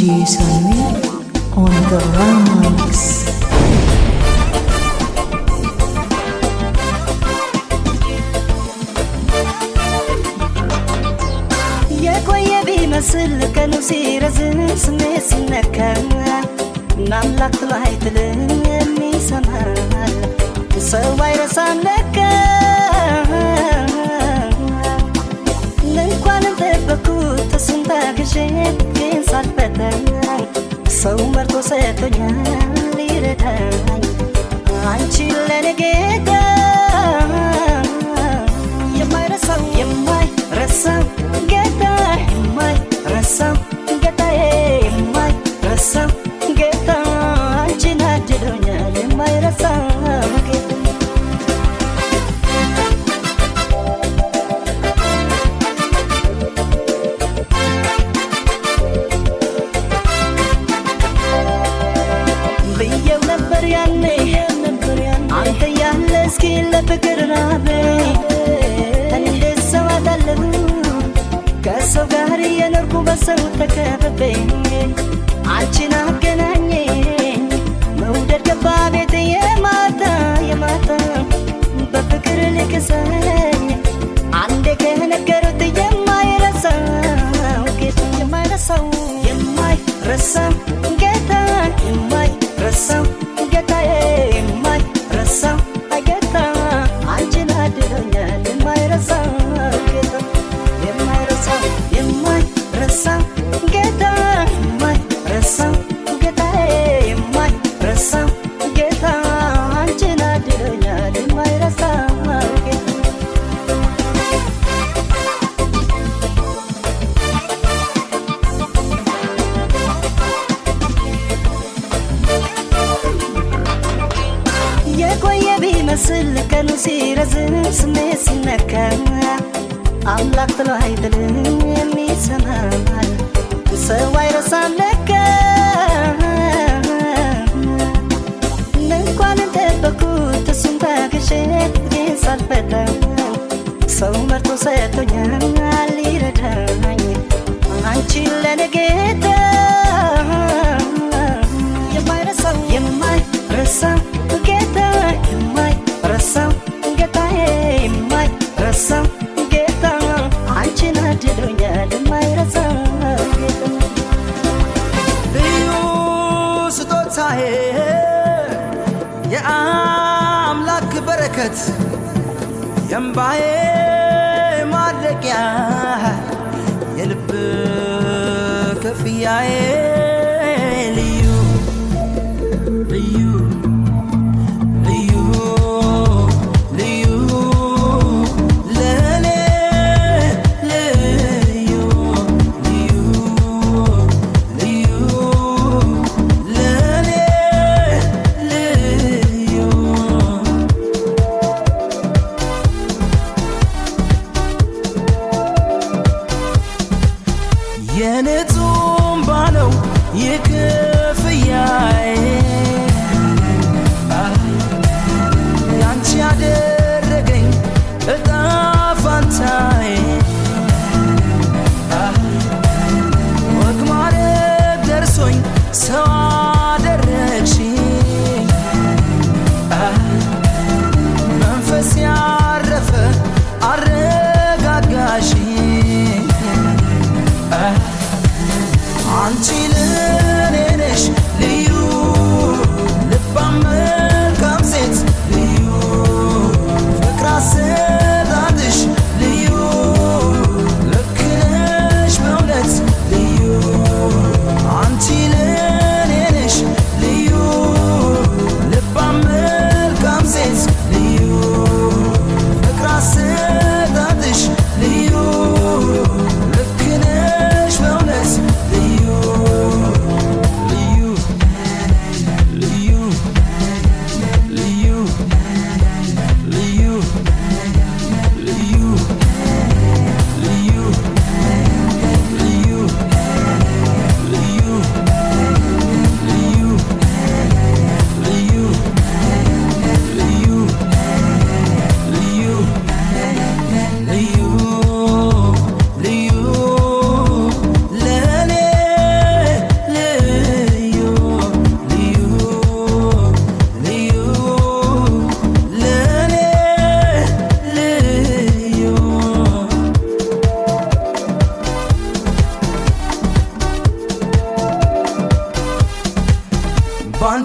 DJ Samir on the remix. يا بيمثل كانوا سيرزن سمي سنكا نملك طلعت لمي سمال سواي رسام لك لنكوان تبكو تسنتا كشيت كين صالبتان سو مرتو سيتونيا ليردان عنشي لنجيتا يماي رسام geta mai rasam geta mai rasam geta anjina jedonya mai rasam geta biyau nabar yanne anta yalle skill fikr rabe ande sawadallu كسو غاري ينركو بسو تكببين عالجنا كنانين مودر كبابت يماتا بفكر لك ساني عندك نكرت يماي رساو كيت يماي رساو يماي رساو كيتا يماي رساو كيتا يماي رساو كيتا عالجنا دنيا يماي رساو كيتا يماي رسام geta يماي رسام geta يماي رسام geta anjina dunya يماي رسام geta يا بيمثل كانوا سيرزن سمي سنكا أملاك طلعت لمي سمال سواي رسام لك ننكوان تبكو تسنتا كشيت كين صالبتان سو مرتو سيتونيا ليردان عنشي لنجيتا يماي رسام geta يماي رسام geta يماي رسام አንቺና ድሎኛ ለማይረሳ ልዩ ስጦታዬ የአምላክ በረከት የእምባዬ ማድረቂያ የልብ ክፍያዬ ልዩ ልዩ የነጹም ባለው የክፍያዬ ያንቺ ያደረገኝ እጣ ፋንታዬ ወግ ማዕረግ ደርሶኝ ሰው አደረግሽኝ መንፈስ ያረፈ አረጋጋሽኝ አንቺ ለኔ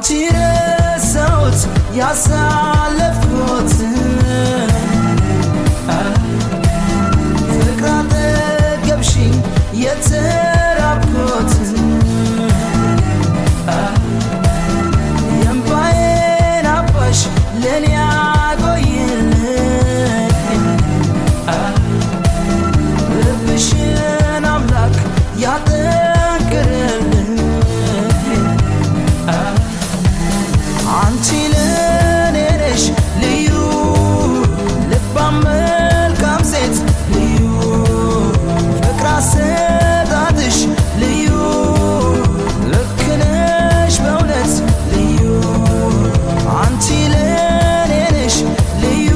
ባንቺ ረሳሁት ያሳለፍኩት ፍቅር አጠገብሽኝ የተራብኩት የእምባዬን አባሽ ለኔ ያቆይልኝ ልብሽን አምላክ ያጠንክርልኝ አንቺ ለኔ ነሽ ልዩ ልባም መልካም ሴት ልዩ ፍቅር አሰጣጥሽ ልዩ ልክ ነሽ በእውነት ልዩ አንቺ ለኔ ነሽ ልዩ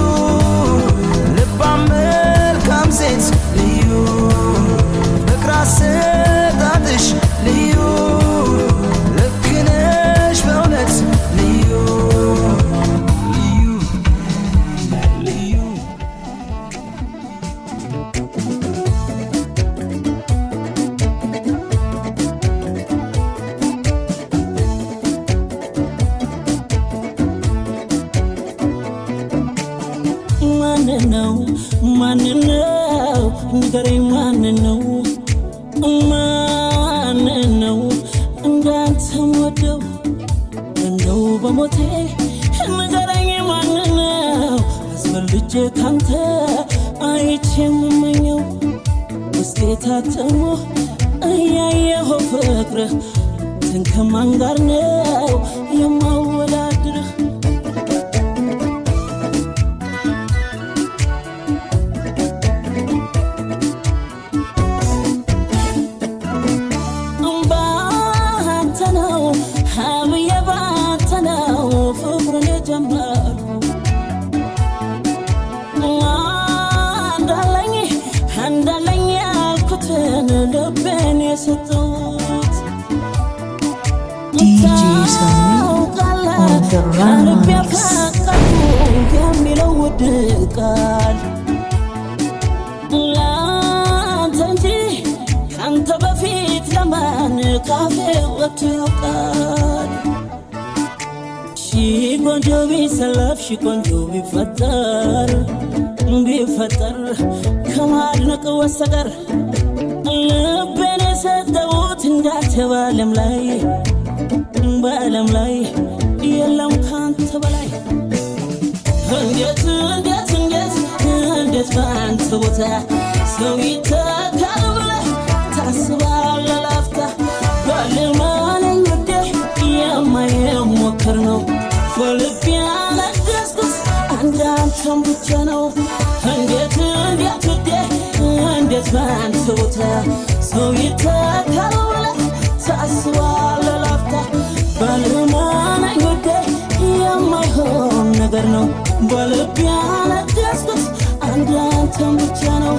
ልባም መልካም ሴት ልዩ ፍቅር አሰጣጥሽ ልዩ ልክ ነሽ በእውነት ልዩ ልዩ ልዩ ማንነው ንገረኝ ማንነው እንዳንተ ወደው እንደው በሞቴ ንገረኝ ማንነው አስበልጬ ካንተ አይቼ የምመኘው ውስጤ ታትሞ እያየሁ ፍቅርህ ከማን ጋር ነው የማወዳድርህ እንዳለኝ ያልኩትን ልቤን የሰጠሁት DJ Sammy on the remix. የሚለው ውድ ቃል ላንተ እንጂ ካንተ በፊት ለማን ካፌ ወጥቶ ያውቃል ሺህ ቆንጆ ቢሰለፍ ሺህ ቆንጆ ቢፈጠር ከማድነቅ በስተቀር ልቤን የሰጠሁት እንዳንተ በዓለም ላይ የለም ካንተ በላይ እንዴት ባንተ ቦታ ሰው ይተካል ብለህ ታስባለህ ላፍታ ባለማለኝ ውዴ የማይሞክር ነው በልቤ ያነገስኩት አንዳንተን ብቻ ነው እንዴት ውዴ እንዴት ባንተ ቦታ ሰው ይተካል ብለህ ታስባለህ ላፍታ ባለማለኝ ውዴ የማይሆን ነገር ነው በልቤ ያነገስኩት አንዳንተን ብቻ ነው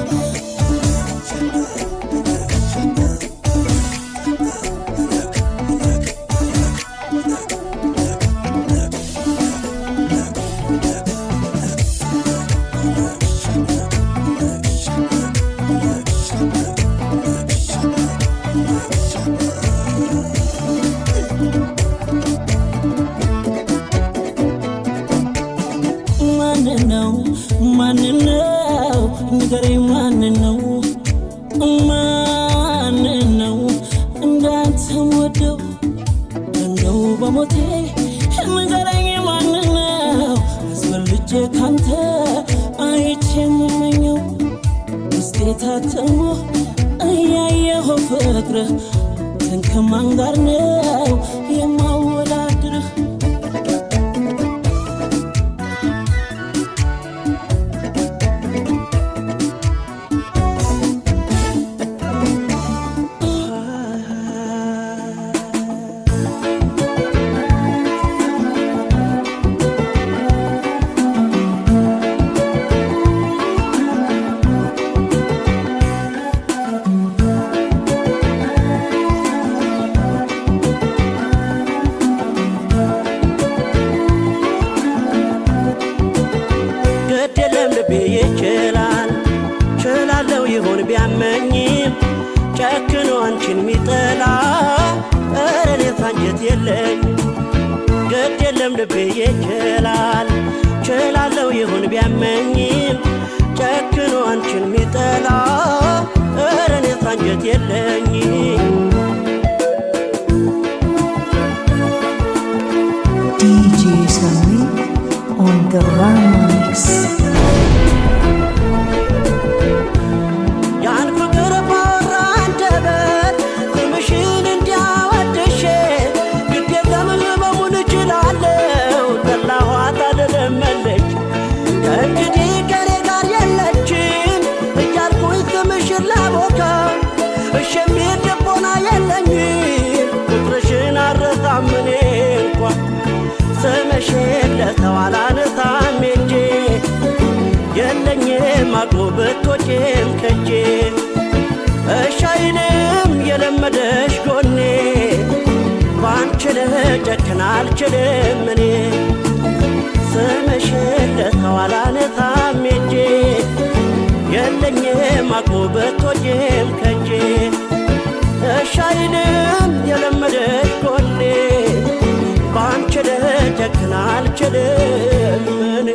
ማንነው ንገረኝ ማንነው እንዳንተ ወደው እንደው በሞቴ ንገረኝ ማንነው አስበልጬ ካንተ አይቼ የምመኘው ውስጤ ታትሞ እያየሁ ፍቅርህ ከማን ጋር ነው የማወዳድርህ ቢያመኝም ጨክኖ አንቺን ሚጠላ እኔ አንጀት የለኝም ይችላል ችላለው ይሁን ቢያመኝም ጨክኖ አንቺን ሚጠላ ኧረ እኔስ አንጀት የለኝም DJ Sunny on the Rama mix. ለተዋላነታም እንጂ የለኝም አቁብቶቼም ከጄ እሻይንም የለመደሽ ጎኔ ባንቺ ልጨክን አልችልም እኔ ስምሽን ለተዋላነታም እንጂ የለኝም አቁብቶቼም ከጄ እሻይንም የለመደሽ ጎኔ ባንቺ ልጨክን አልችልም እኔ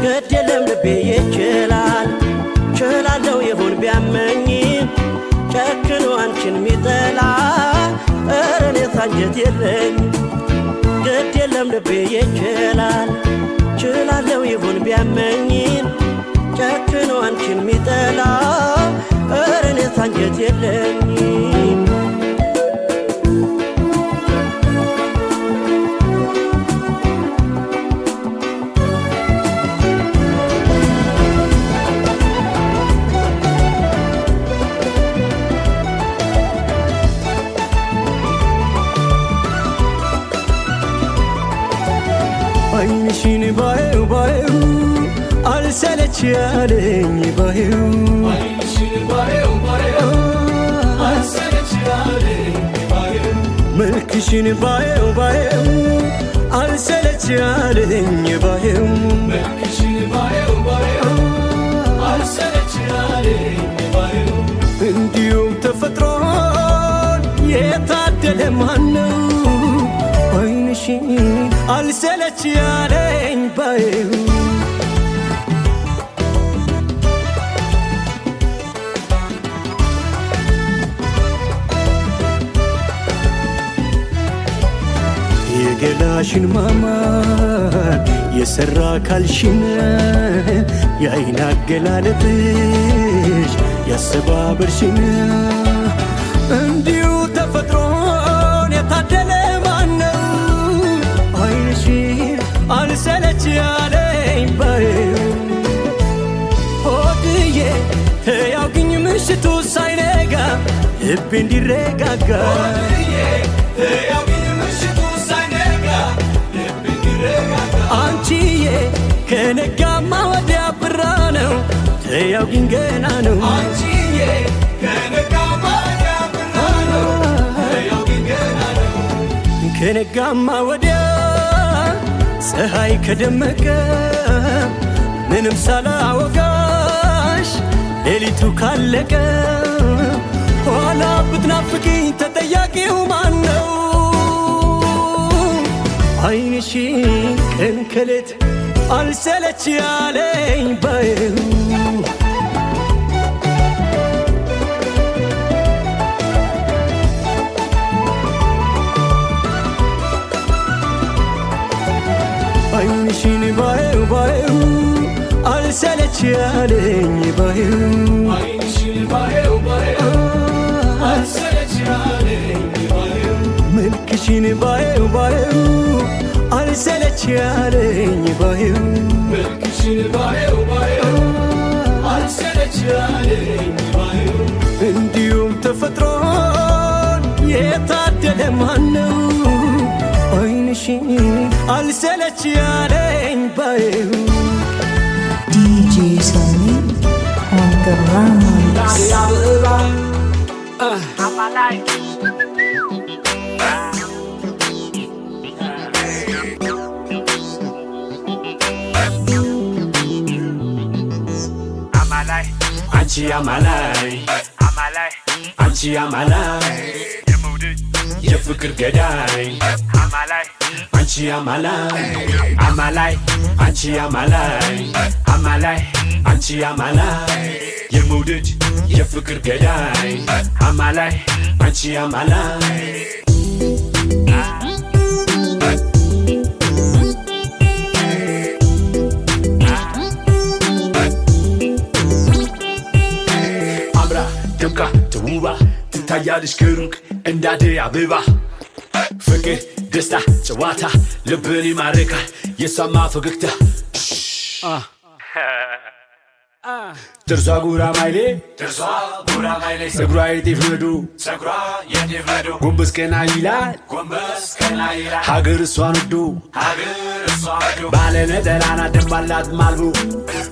ግድ የለም ልቤ ይችላል ችላለው ይሁን ቢያመኝም ጨክኖ አንቺን ሚጠላ ኧረ እኔስ አንጀት የለኝም ግድ የለም ልቤ ይችላል ችላለው ይሁን ቢያመኝም ጨክኖ አንቺን ሚጠላ ኧረ እኔስ አንጀት የለኝም አይንሽን ባየው ባየው አልሰለች ያለኝ ባየው አይንሽን ባየው ባየው አልሰለች ያለኝ ባየው መልክሽን ባየው ባየው አልሰለች ያለኝ ባየው መልክሽን ባየው ባየው አልሰለች ያለኝ ባየው እንዲሁም ተፈጥሮን የታደለ ማነው አይንሽን አልሰለች ያለኝ ባየው የገላሽን ማማር የሰራ ካልሽን የአይን አገላለጥሽ ያሰባበርሽን እንዲሁ ተፈጥሮን የታደለ ማነው አይንሽን አልሰለች ያለኝ ባየው ሆድዬ ሕያው ግኝ ምሽቱ ሳይነጋ ልቤ እንዲረጋጋ ሆድዬ ሕያው ግኝ ምሽቱ ሳይነጋ ልቤ እንዲረጋጋ አንቺዬ ከነጋማ ወዲያ ብራ ነው ሕያው ግኝ ገና ነው አንቺዬ ከነጋማ ወዲያ ብራ ነው ሕያው ግኝ ገና ነው ከነጋማ ወዲያ ፀሐይ ከደመቀ ምንም ሳላወጋሽ ሌሊቱ ካለቀ ኋላ ብትናፍቂኝ ተጠያቂው ማነው አይንሽን ቀን ከሌት አልሰለች ያለኝ ባየው አይንሽን ባየው ባየው አልሰለች ያለኝ ባየው አይንሽን ባየው ባየው አልሰለች ያለኝ ባየው መልክሽን ባየው ባየው አልሰለች ያለኝ ባየው መልክሽን ባየው ባየው አልሰለች ያለኝ ባየው እንዲሁም ተፈጥሮን የታደለ ማነው አይንሽን አልሰለች ያለኝ ባየው DJ Sunny on the Rama mix. Amalai. Amalai. Anchi Amalai. Amalai. Anchi Amalai. Yemudi. የፍቅር ገዳይ Amalai. አንቺ አማላይ አማላይ አንቺ አማላይ አማላይ አንቺ አማላይ የመውደድ የፍቅር ገዳይ አማላይ አንቺ አማላይ አምራ ደምቃ ተውባ ትታያለሽ ከሩቅ እንዳደይ አበባ ፍቅር ደስታ ጨዋታ ልብን ይማርካል የሰማ ፈገግታ ጥርሷ ጉራማይሌ ፀጉሯ የጤፍ ነዶ ጎንበስ ቀና ይላል ሀገር እሷን ወዶ ባለ ነጠላና ደንባላት ማልቦ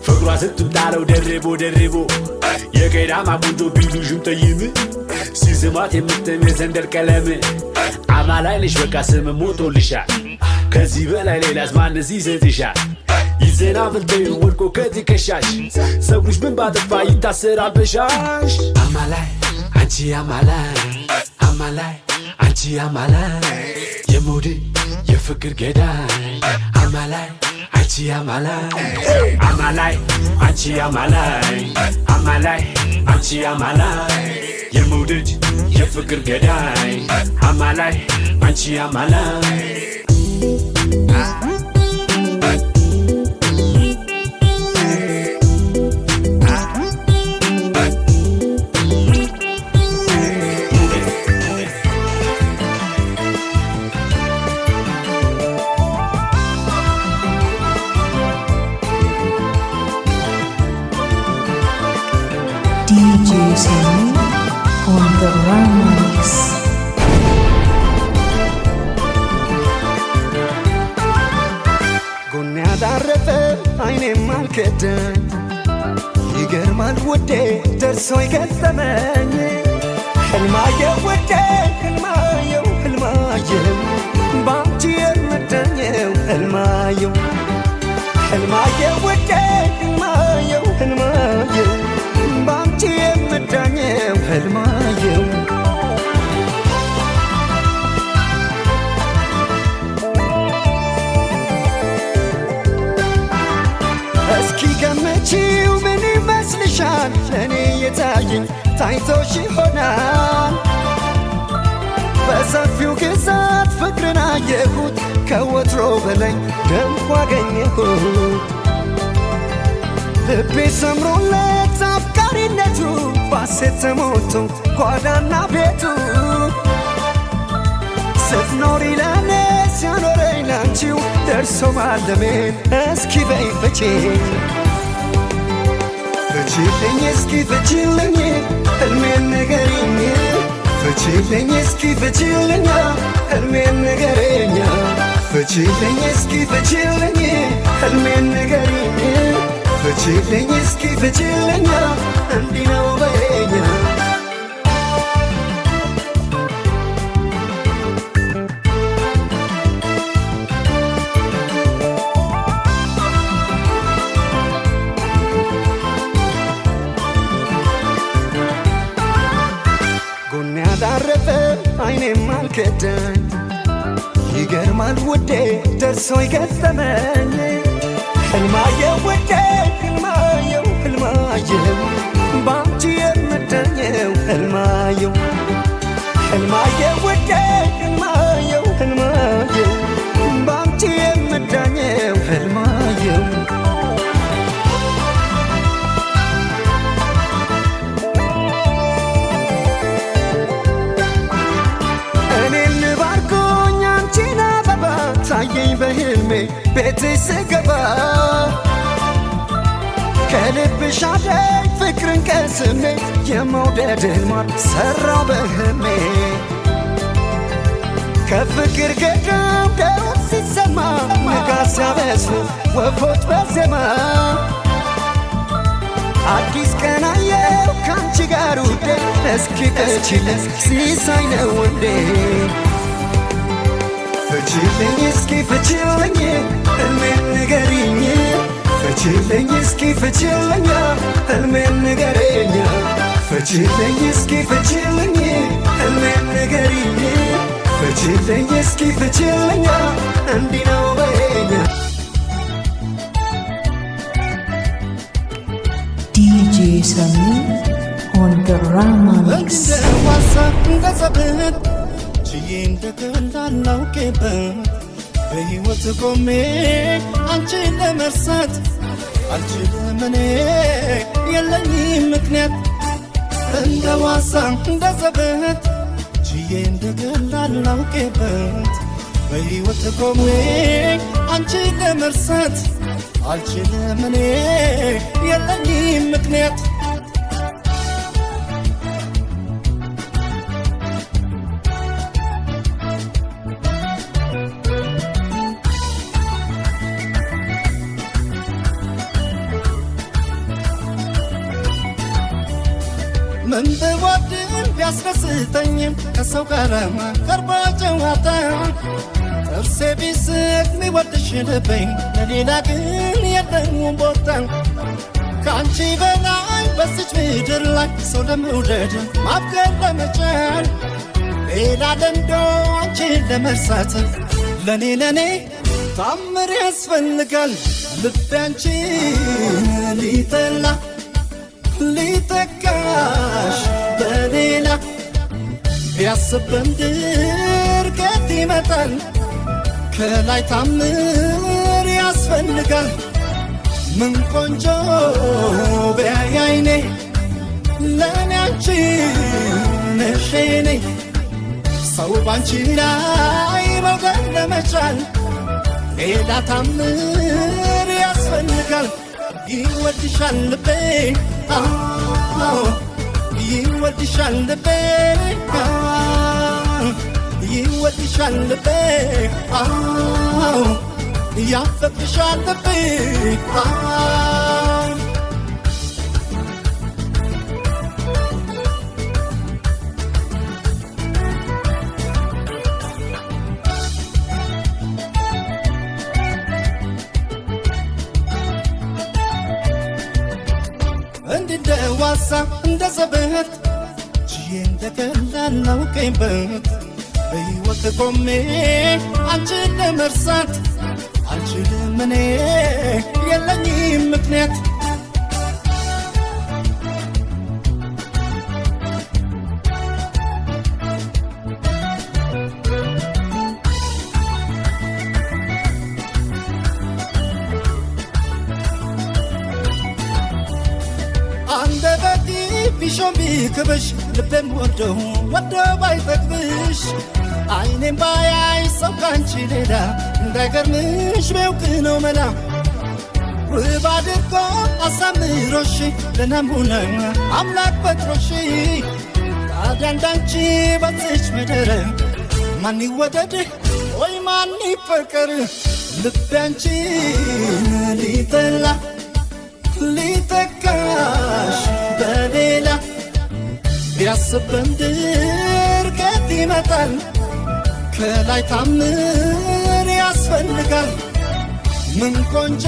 ፍቅሯ ስትምጣለው ደርቦ የቀዳማ ቆንጆ ቢሉሽም ጠይም ሲስማት የምትም የሰንደል ቀለም አማላይ ነሽ በቃ ስም ሞቶልሻል ከዚህ በላይ ሌላስ ማንስ ይሰጥሻል ይዘና ፍልተዩ ወድቆ ከትከሻሽ ፀጉርሽ ምን ባጠፋ ይታሰራል በሻሽ አማላይ አንቺ አማላይ አማላይ አንቺ አማላይ የመውደድ የፍቅር ገዳይ አማላይ አንቺ አማላይ አማላይ አንቺ አማላይ አማላይ አንቺ አማላይ የመውደድ የፍቅር ገዳይ አማላይ አንቺ አማላይ DJ Sammy on the Ramix. ጎን ያዳረፈ አይኔም አልከዳኝ ይገርማል ውዴ ደርሶ ይገጠመኝ ህልማየው ውዴ ህልማየው ባንቺ የምዳኘው ህልማየው ውዴ ህልማየው ባንቺ የምዳኘው ህልማየው እስኪ ገመቺው ምን ይመስልሻል ለእኔ የታየኝ ታይቶሽ ይሆናል በሰፊው ግዛት ፍቅርን አየሁት ከወትሮ በላይ ደምቆ አገኘሁት ልቤ ሰምሮለት አፍቃሪነቱ ባሴት ተሞልቶ ጓዳና ቤቱ ስትኖሪ ለኔ ሲያኖረኝ ላንቺው ደርሶ ማለሜን እስኪ በይ ፍቺልኝ እስኪ ፍቺልኝ ሕልሜን ንገሪኝ ፍቺልኝ እስኪ ፍቺልኝ ሕልሜን ንገሪኝ ፍቺልኝ እስኪ ፍቺልኝ ሕልሜን ንገሪኝ ፍቺልኝ እስኪ ፍቺልኝ እንዲህ ነው በይኝ ጎን ያዳረፈ አይኔም አልከዳኝ ይገርማል ውዴ ደርሶ ይገጠመኝ ህልማየው ውዴ ህልማየው ባንቺ የምዳኘው ህልማየው ውዴ ህልማየው ባንቺ የምዳኘው ህልማየው እኔን ባርኮኝ አንቺን አበባ ታየኝ በህልሜ ቤትሽ ስገባ ከልብሽ አደኝ ፍቅርን ቀስሜ የመውደድ ህልሟን ሰራው በህልሜ ከፍቅር ገዳም ደረት ሲሰማ ንጋት ሲያበስሩ ወፎች በዜማ አዲስ ቀን አየው ካንቺ ጋር ጋር ውዴ እስኪ ፍቺልኝ ሲሳይ ነው እንዴ ፍቺልኝ እስኪ ፍቺልኝ ህልሜን ንገሪኝ ፍቺልኝ እስኪ ፍቺልኝ ህልሜን ንገሪኝ ፍቺልኝ እስኪ ፍቺልኝ ህልሜን ንገሪኝ ፍቺልኝ እስኪ ፍቺልኝ እንዲህ ነው በይኝ DJ Sunny on the Rama mix. በሕይወት ቆሜ አንቺን ለመርሳት አልችልም እኔ የለኝም ምክንያት እንደ ዋሳ እንደ ዘበት ችዬ እንደ ቀላል ላውቄበት በሕይወት ቆሜ አንቺን ለመርሳት አልችልም እኔ የለኝም ምክንያት ምን ብወድም ቢያስደስተኝም ከሰው ጋር ቀርቦ ጨዋታ ጥርሴ ቢስቅ ሚወድሽ ልበኝ ለሌላ ግን የለኝም ቦታ ከአንቺ በላይ በዚች ምድር ላይ ሰው ለመውደድ ማፍቀር ለመቻል ሌላ ለምዶ አንቺን ለመርሳት ለኔ ታምር ያስፈልጋል ልቤ አንቺን ሊጠላ ሊተካሽ በሌላ ቢያስብ በምድርገት ይመጣል ከላይ ታምር ያስፈልጋል ምን ቆንጆ ቢያይ አይኔ ለኔ አንቺ ነሽ የኔ ሰው ባንቺ ላይ መውደድ ለመቻል ሌላ ታምር ያስፈልጋል ይወድሻል ልቤ ይወድሻል ልቤ ይወድሻል ልቤ ያፈቅርሻል ልቤ እንደ ዋሳ እንደ ዘበት ችዬ እንደ ቀላል ላውቄበት በሕይወት ቆሜ አንቺን ለመርሳት አልችልም እኔ የለኝም ምክንያት አንደበቴ ቢሾም ቢክብሽ ልቤን ወደው ባይጠግብሽ አይኔም ባያይ ሰው ካንቺ ሌላ እንዳይገርምሽ ቢያውቅ ነው መላ ውብ አድርጎ አሳምሮሽ ለናሙና አምላክ ፈጥሮሽ ታዲያ እንዳንቺ በዚች ምድር ማን ይወደድ ወይ ማን ይፈቀር ልቤ አንቺን ሊጠላ ሊተካሽ በሌላ ቢያስብ በምድርገት ይመጣል ከላይ ታምር ያስፈልጋል ምን ቆንጆ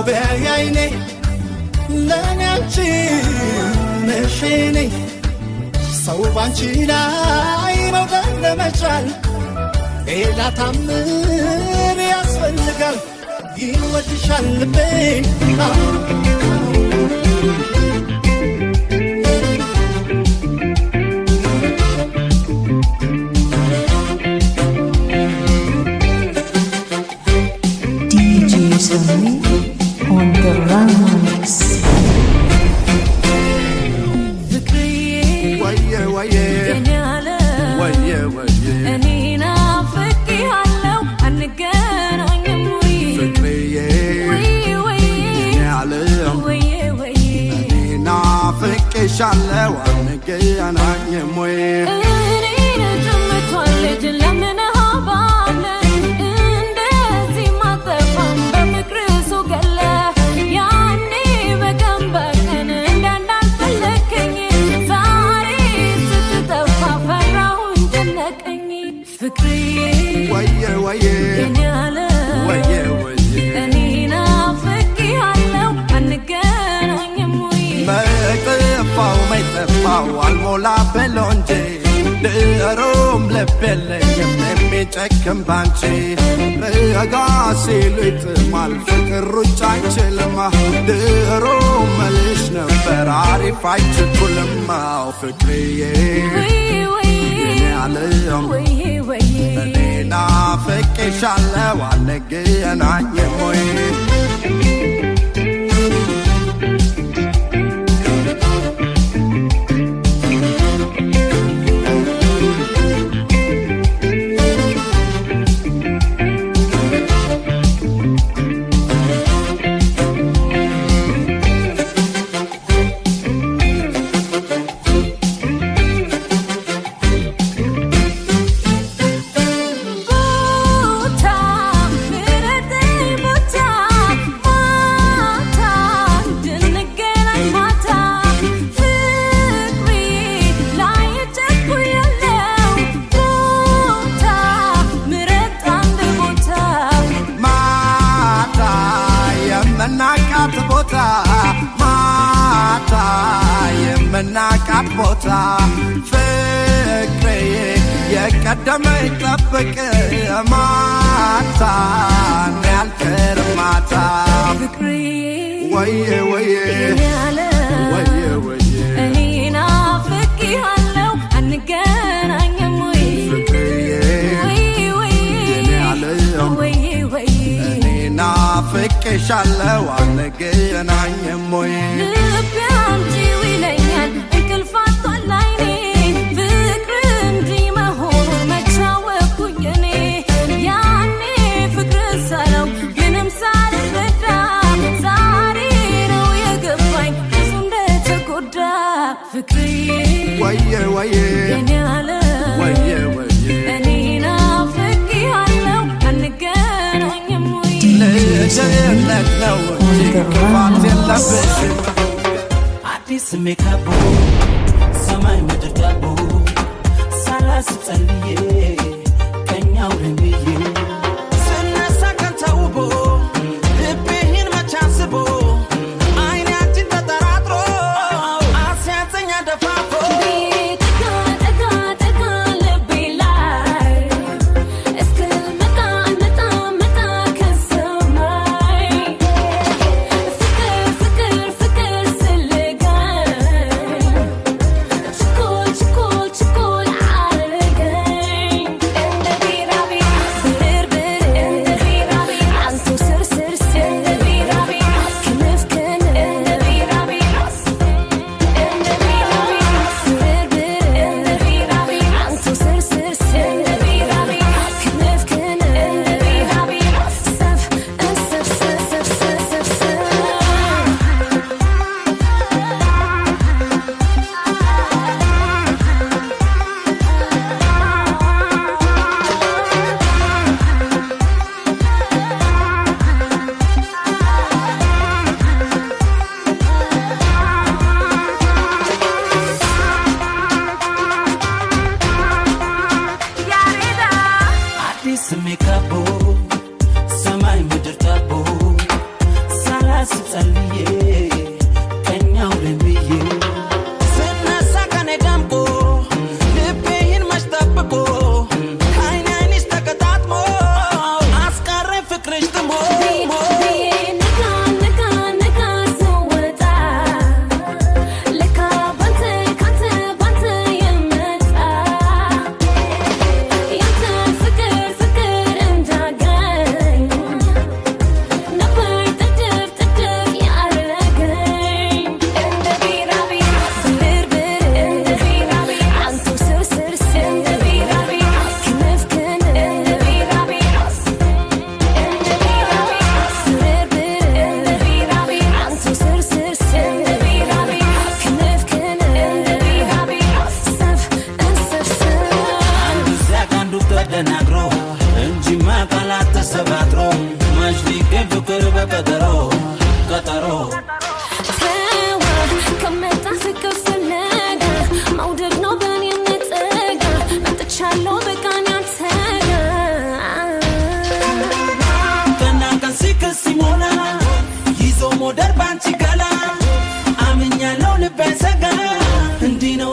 ቢያይ አይኔ ለኔ አንቺ ነሽ የኔ ሰው ባንቺ ላይ መውደድ ለመቻል ሌላ ታምር ያስፈልጋል ይወድሻል ልቤ DJ Sunny on the Rama mix. ናፍቄሻለሁ አንገናኝም ወይ እኔን ጭምቷል ልጅ ለምን ሀባለ እንደዚህ ማጠፋም በፍቅር ሱገለ ያኔ በቀን በቀን እንዳልፈለከኝ አልሞላ ብሎ እንጂ ድሮም ልብ የለኝም የሚጨክም ባንቺ ረጋ ሲሉ ይጥማል ፍቅር ሩጫ አይችልም ድሮም መልሽ ነበር አሪፍ አይችኩልም ፍቅርዬ የኔ ዓለም እኔ ናፍቄሻለሁ አንገናኝም ወይ የምናቃት ቦታ ፍቅሬ የቀደመ ይጠብቅ ማታ ያልከር ማታ ፍቅሬ ወዬ ወዬ ወዬ ወዬ እኔ ናፍቄሃለሁ አንገናኝም ወይ ፍቅሬ ወዬ ወዬ እኔ ናፍቄሻለሁ አንገናኝም ወይ ልቤ አንቺው ይለኛል እንቅልፍ አጥቷል አይኔ ፍቅር እንዲህ መሆኑን መች አወቅኩኝ እኔ ያኔ ፍቅር ሳለው ምንም ሳልረዳ ዛሬ ነው የገባኝ ብዙ እንደተጎዳ ፍቅርዬ ወዬ ወዬ የኔ ዓለም ወዬ ወዬ እኔ ናፍቄሃለሁ አንገናኝም ወይ ልጅነት ነው እንጂ ክፋት የለብሽም አዲስ ሜካቦ ሰማይ ምድር ዳቦ ሳላስብ ጸልዬ ቀኛው ለምዬ ስነሳ ቀን ተውቦ ልቤህን መች አስቦ አይናችን ተጠራጥሮ አስያዘኝ አደፋፍሮ ጠጋ ልቤ ላይ እስክመጣ መጣ ከሰማይ ፍቅር ስልጋኝ ችኮል አረገኝ እንደ ቢራቢራ ብርብር እንደ ቢራቢራ አንቱ ስርስር እንደ ቢራቢራ ክንፍክን እንደ ቢራቢራ እንደ ቢራቢራ ብርብር እንደ ቢራቢራ አንቱ ስርስር እንደ ቢራቢራ ክንፍክን እንደ ቢራቢራ ሰፍ አዲስ ሜካቦ ሰማይ ምድር ዳቦ ሳላስብ ጸልዬ ቀኛው ለምዬ ስነሳ ቀኔ ደምቆ ልቤህን መች ጠብቆ ከዓይኔ ዓይንሽ ተቀጣጥሞ አስቀረኝ ፍቅርሽ ጥሞ ነጋ ስወጣ ለካ ባንተ የመጣ ያንተ ፍቅር እንዳገኝ ነበር ጥድፍ ያረገኝ እንደ ቢራቢራ ብርብር እንደ ቢራቢራ አንቱ ስርስር እንደ ቢራቢራ ክንፍክን እንደ ቢራቢራ እንደ ቢራቢራ ብርብር እንደ ቢራቢራ አንቱ ስርስር እንደ ቢራቢራ ክንፍክን እንደ ቢራቢራ ሰፍ አንዱ ሲያቅ አንዱ ተደናግሮ እንጂማ ቃላት ተሰባጥሮ መች ሊገኝ ፍቅር በቀጠሮ ተዋ ከመጣ ፍቅር ፍለጋ መውደድ ነው በኔ የምጠጋ መጥቻለሁ በቃኝ አንተ ቀና ቀን ሲክስ ሲሞላ ይዞ ሞደር ባንቺ ገላ አምኛለሁ ልቤን ሰጋ እንዲህ ነው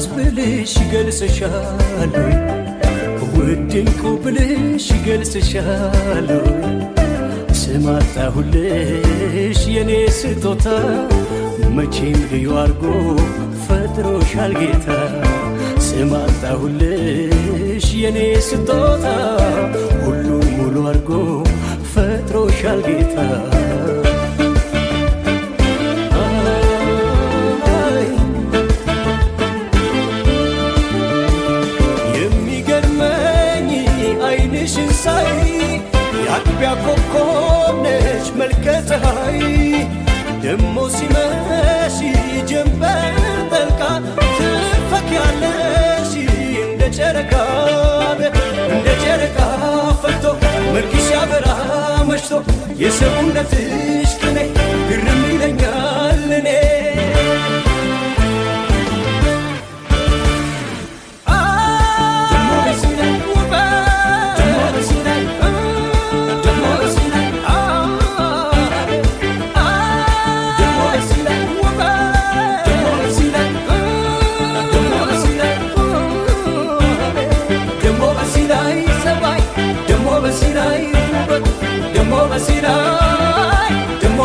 አልማዝ ብልሽ ይገልጽሻል ወይ ውድ ዕንቁ ብልሽ ይገልጽሻል ወይ ስም አጣሁልሽ የኔ ስጦታ መቼም ልዩ አርጎ ፈጥሮሻል ጌታ ስም አጣሁልሽ የኔ ስጦታ ሁሉን ሙሉ አርጎ ፈጥሮሻል ጌታ የሚገርመኝ ዓይንሽን ሳይ የአጥቢያ ኮከብ ነሽ መልከ ፀሐይ ደሞ ሲመሽ ጀንበር ጠልቃ ትፈኪያለሽ እንደ ጨረቃ ፈልቶ መልክሽ ያበራ መሽቶ የሰውነትሽ ቅኔ ግርም ይለኛል እኔ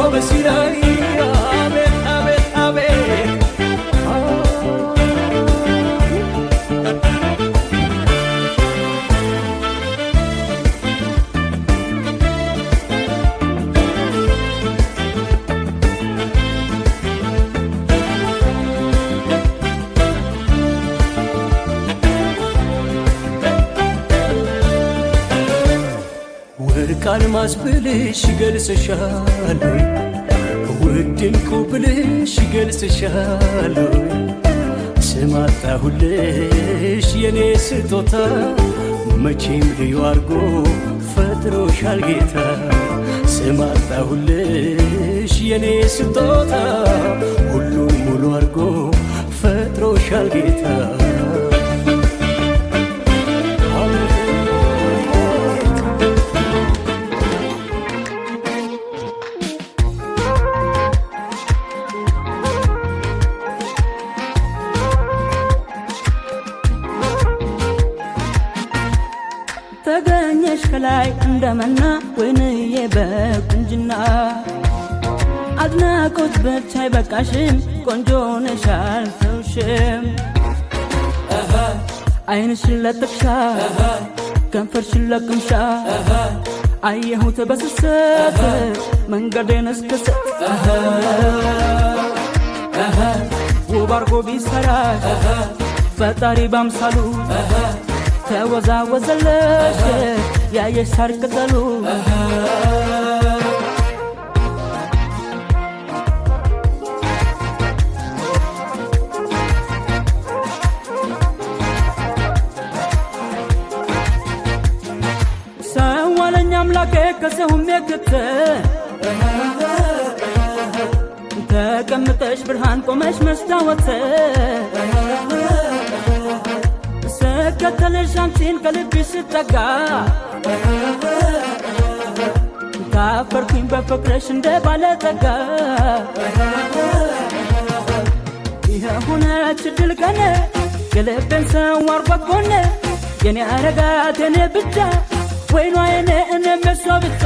በሲራይ አቤት አቤት አቤት ወርቅ አልማዝ ብልሽ ይገልጽሻል ወይ ውድ ዕንቁ ብልሽ ይገልጽሻል ወይ ስም አጣሁልሽ የኔ ስጦታ መቼም ልዩ አርጎ ፈጥሮሻል ጌታ ስም አጣሁልሽ የኔ ስጦታ ሁሉን ሙሉ አርጎ ፈጥሮሻል ጌታ ተገኘሽ ከላይ እንደመና ወይንዬ በቁንጅና አድናቆት ብቻ አይበቃሽም ቆንጆ ነሽ አልተውሽም ዓይንሽን ለጥቅሻ ከንፈርሽን ለቅምሻ አየሁት በስስት መንገዴን እስክስት ውብ አርጎ ቢሰራሽ ፈጣሪ ባምሳሉ ተወዛወዘለሽ ያየሽ ሳር ቅጠሉ ሰው አለኝ አምላኬ ከሰውም የክት ተቀምጠሽ ብርሃን ቆመሽ መስታወት ስከተልሽ አንቺን ከልብሽ ስጠጋ ታፈርኩኝ በፍቅርሽ እንደ ባለጠጋ የሆነች ድል ቀን የልቤን ሰዋር ጎን የኔ አረጋት የኔ ብቻ ወይኗ የኔ እኔም የሷ ብቻ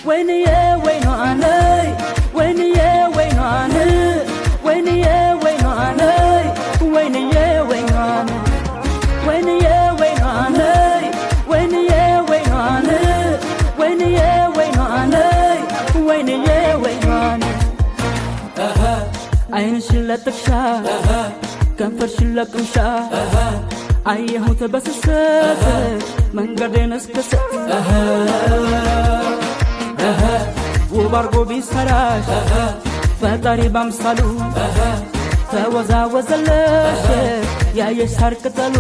ወይንዬ ወይኗ ነይ ወይንዬ ወይኗ ነይ ወይንዬ ወይኗ ነይ ወይንዬ ወይኗ ነይ ወይንዬ ወይኗ ነይ ወይንዬ ወይኗ ነይ ወይንዬ ወይኗ ነይ ወይንዬ ወይኗ ነይ ዓይንሽን ለጥቅሻ ከንፈርሽን ለቅምሻ አየሁት በስስት መንገዴን እስክስት ውብ አርጎ ቢሰራሽ ፈጣሪ ባምሳሉ ተወዛወዘለሽ ያየሽ ሳር ቅጠሉ